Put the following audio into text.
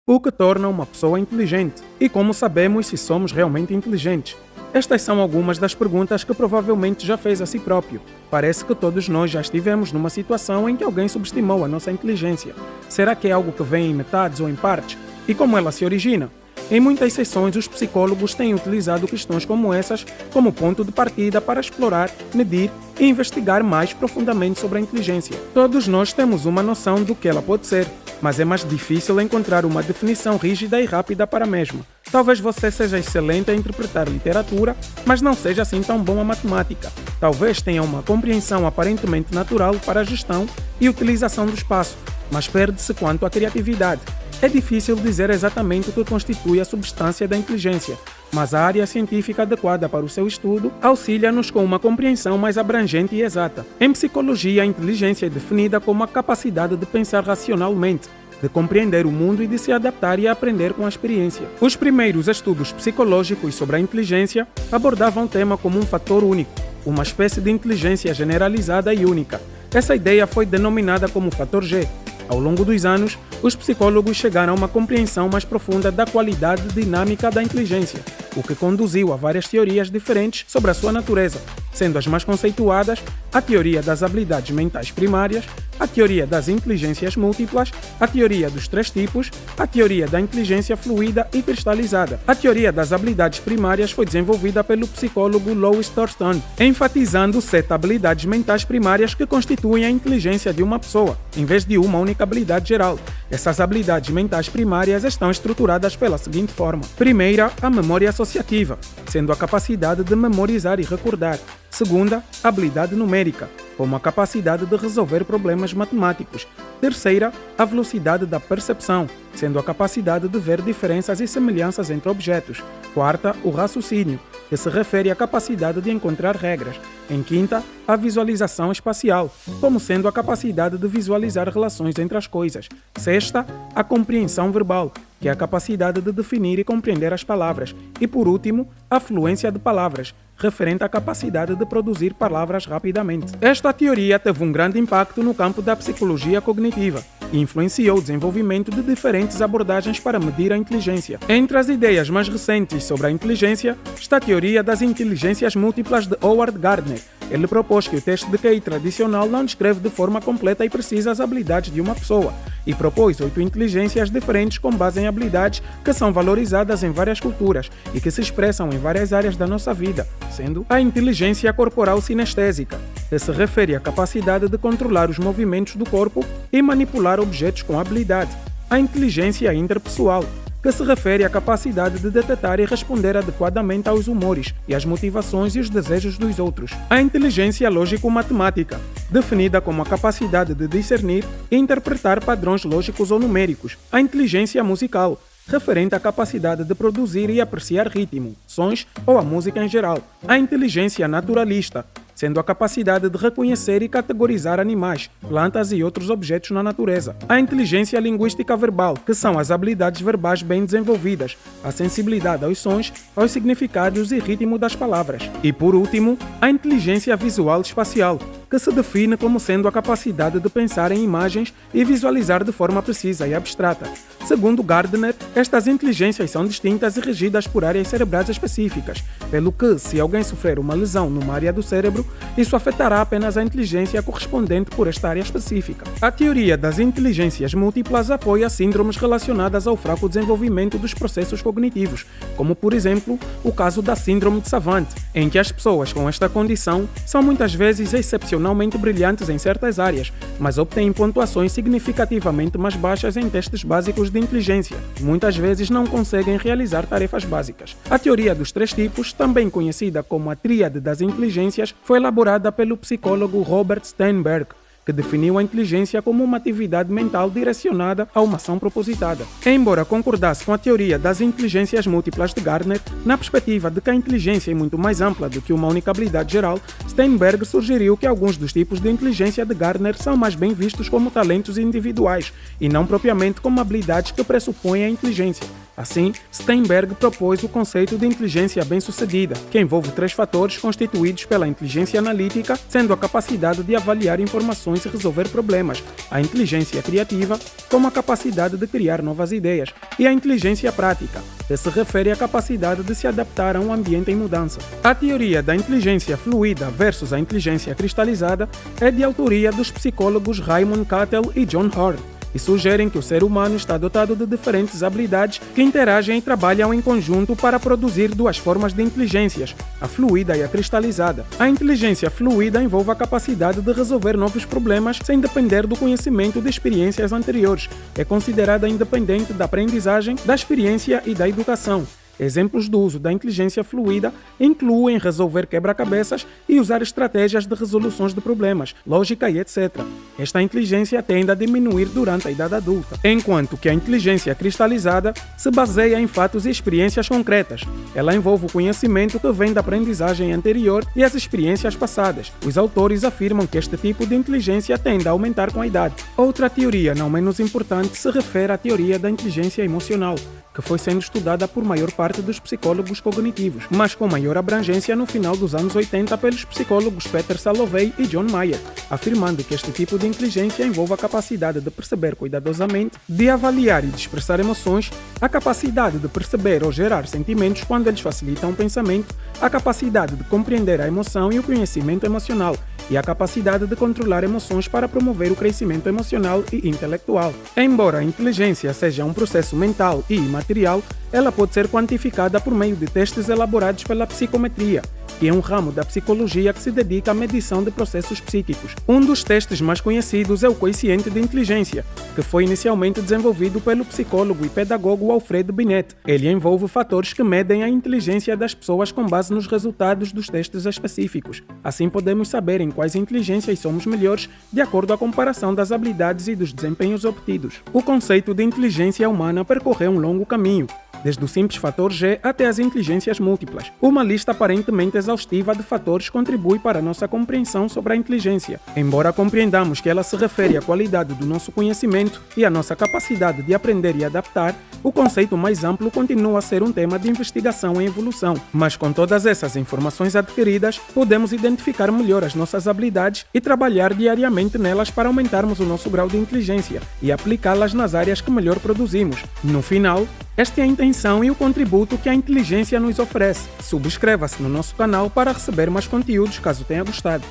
o que torna uma pessoa inteligente e como sabemos se somos realmente inteligentes. Estas são algumas das perguntas que provavelmente já fez a si próprio. Parece que todos nós já estivemos numa situação em que alguém subestimou a nossa inteligência. Será que é algo que vem em metades ou em partes? E como ela se origina? Em muitas sessões, os psicólogos têm utilizado questões como essas como ponto de partida para explorar, medir e investigar mais profundamente sobre a inteligência. Todos nós temos uma noção do que ela pode ser, mas é mais difícil encontrar uma definição rígida e rápida para a mesma. Talvez você seja excelente a interpretar literatura, mas não seja assim tão bom a matemática. Talvez tenha uma compreensão aparentemente natural para a gestão e utilização do espaço, mas perde-se quanto à criatividade. É difícil dizer exatamente o que constitui a substância da inteligência, mas a área científica adequada para o seu estudo auxilia-nos com uma compreensão mais abrangente e exata. Em psicologia, a inteligência é definida como a capacidade de pensar racionalmente, de compreender o mundo e de se adaptar e aprender com a experiência. Os primeiros estudos psicológicos sobre a inteligência abordavam o tema como um fator único, uma espécie de inteligência generalizada e única. Essa ideia foi denominada como fator G. Ao longo dos anos, os psicólogos chegaram a uma compreensão mais profunda da qualidade dinâmica da inteligência, o que conduziu a várias teorias diferentes sobre a sua natureza, sendo as mais conceituadas a teoria das habilidades mentais primárias, a teoria das inteligências múltiplas, a teoria dos três tipos, a teoria da inteligência fluida e cristalizada. A teoria das habilidades primárias foi desenvolvida pelo psicólogo Louis Thornton, enfatizando 7 habilidades mentais primárias que constituem a inteligência de uma pessoa, em vez de uma única habilidade geral. Essas habilidades mentais primárias estão estruturadas pela seguinte forma. Primeira, a memória associativa, sendo a capacidade de memorizar e recordar. Segunda, a habilidade numérica, como a capacidade de resolver problemas matemáticos. Terceira, a velocidade da percepção, sendo a capacidade de ver diferenças e semelhanças entre objetos. Quarta, o raciocínio, que se refere à capacidade de encontrar regras. Em quinta, a visualização espacial, como sendo a capacidade de visualizar relações entre as coisas. Sexta, a compreensão verbal, que é a capacidade de definir e compreender as palavras. E por último, a fluência de palavras, referente à capacidade de produzir palavras rapidamente. Esta teoria teve um grande impacto no campo da psicologia cognitiva e influenciou o desenvolvimento de diferentes abordagens para medir a inteligência. Entre as ideias mais recentes sobre a inteligência está a teoria das inteligências múltiplas de Howard Gardner. Ele propôs que o teste de QI tradicional não descreve de forma completa e precisa as habilidades de uma pessoa, e propôs 8 inteligências diferentes com base em habilidades que são valorizadas em várias culturas e que se expressam em várias áreas da nossa vida, sendo a inteligência corporal sinestésica, que se refere à capacidade de controlar os movimentos do corpo e manipular objetos com habilidade, a inteligência interpessoal, que se refere à capacidade de detectar e responder adequadamente aos humores e às motivações e os desejos dos outros. A inteligência lógico-matemática, definida como a capacidade de discernir e interpretar padrões lógicos ou numéricos. A inteligência musical, referente à capacidade de produzir e apreciar ritmo, sons ou a música em geral. A inteligência naturalista, sendo a capacidade de reconhecer e categorizar animais, plantas e outros objetos na natureza. A inteligência linguística verbal, que são as habilidades verbais bem desenvolvidas, a sensibilidade aos sons, aos significados e ritmo das palavras. E por último, a inteligência visual espacial, que se define como sendo a capacidade de pensar em imagens e visualizar de forma precisa e abstrata. Segundo Gardner, estas inteligências são distintas e regidas por áreas cerebrais específicas, pelo que, se alguém sofrer uma lesão numa área do cérebro, isso afetará apenas a inteligência correspondente por esta área específica. A teoria das inteligências múltiplas apoia síndromes relacionadas ao fraco desenvolvimento dos processos cognitivos, como por exemplo o caso da síndrome de Savant, em que as pessoas com esta condição são muitas vezes excepcionalmente brilhantes em certas áreas, mas obtêm pontuações significativamente mais baixas em testes básicos de inteligência e muitas vezes não conseguem realizar tarefas básicas. A teoria dos três tipos, também conhecida como a tríade das inteligências, foi elaborada pelo psicólogo Robert Sternberg, que definiu a inteligência como uma atividade mental direcionada a uma ação propositada. Embora concordasse com a teoria das inteligências múltiplas de Gardner, na perspectiva de que a inteligência é muito mais ampla do que uma única habilidade geral, Sternberg sugeriu que alguns dos tipos de inteligência de Gardner são mais bem vistos como talentos individuais e não propriamente como habilidades que pressupõem a inteligência. Assim, Steinberg propôs o conceito de inteligência bem-sucedida, que envolve 3 fatores constituídos pela inteligência analítica, sendo a capacidade de avaliar informações e resolver problemas, a inteligência criativa, como a capacidade de criar novas ideias, e a inteligência prática, que se refere à capacidade de se adaptar a um ambiente em mudança. A teoria da inteligência fluida versus a inteligência cristalizada é de autoria dos psicólogos Raymond Cattell e John Horn, e sugerem que o ser humano está dotado de diferentes habilidades que interagem e trabalham em conjunto para produzir 2 formas de inteligências, a fluida e a cristalizada. A inteligência fluida envolve a capacidade de resolver novos problemas sem depender do conhecimento de experiências anteriores. É considerada independente da aprendizagem, da experiência e da educação. Exemplos do uso da inteligência fluida incluem resolver quebra-cabeças e usar estratégias de resoluções de problemas, lógica e etc. Esta inteligência tende a diminuir durante a idade adulta, enquanto que a inteligência cristalizada se baseia em fatos e experiências concretas. Ela envolve o conhecimento que vem da aprendizagem anterior e as experiências passadas. Os autores afirmam que este tipo de inteligência tende a aumentar com a idade. Outra teoria, não menos importante, se refere à teoria da inteligência emocional, que foi sendo estudada por maior parte dos psicólogos cognitivos, mas com maior abrangência no final dos anos 80 pelos psicólogos Peter Salovey e John Mayer, afirmando que este tipo de inteligência envolve a capacidade de perceber cuidadosamente, de avaliar e de expressar emoções, a capacidade de perceber ou gerar sentimentos quando eles facilitam o pensamento, a capacidade de compreender a emoção e o conhecimento emocional, e a capacidade de controlar emoções para promover o crescimento emocional e intelectual. Embora a inteligência seja um processo mental e imaterial, ela pode ser quantificada por meio de testes elaborados pela psicometria, que é um ramo da psicologia que se dedica à medição de processos psíquicos. Um dos testes mais conhecidos é o coeficiente de inteligência, que foi inicialmente desenvolvido pelo psicólogo e pedagogo Alfred Binet. Ele envolve fatores que medem a inteligência das pessoas com base nos resultados dos testes específicos. Assim podemos saber em quais inteligências somos melhores de acordo à comparação das habilidades e dos desempenhos obtidos. O conceito de inteligência humana percorreu um longo caminho, desde o simples fator G até as inteligências múltiplas. Uma lista aparentemente exaustiva de fatores contribui para a nossa compreensão sobre a inteligência. Embora compreendamos que ela se refere à qualidade do nosso conhecimento e à nossa capacidade de aprender e adaptar, o conceito mais amplo continua a ser um tema de investigação em evolução. Mas com todas essas informações adquiridas, podemos identificar melhor as nossas habilidades e trabalhar diariamente nelas para aumentarmos o nosso grau de inteligência e aplicá-las nas áreas que melhor produzimos. No final, esta é a intenção e o contributo que a inteligência nos oferece. Subscreva-se no nosso canal para receber mais conteúdos caso tenha gostado.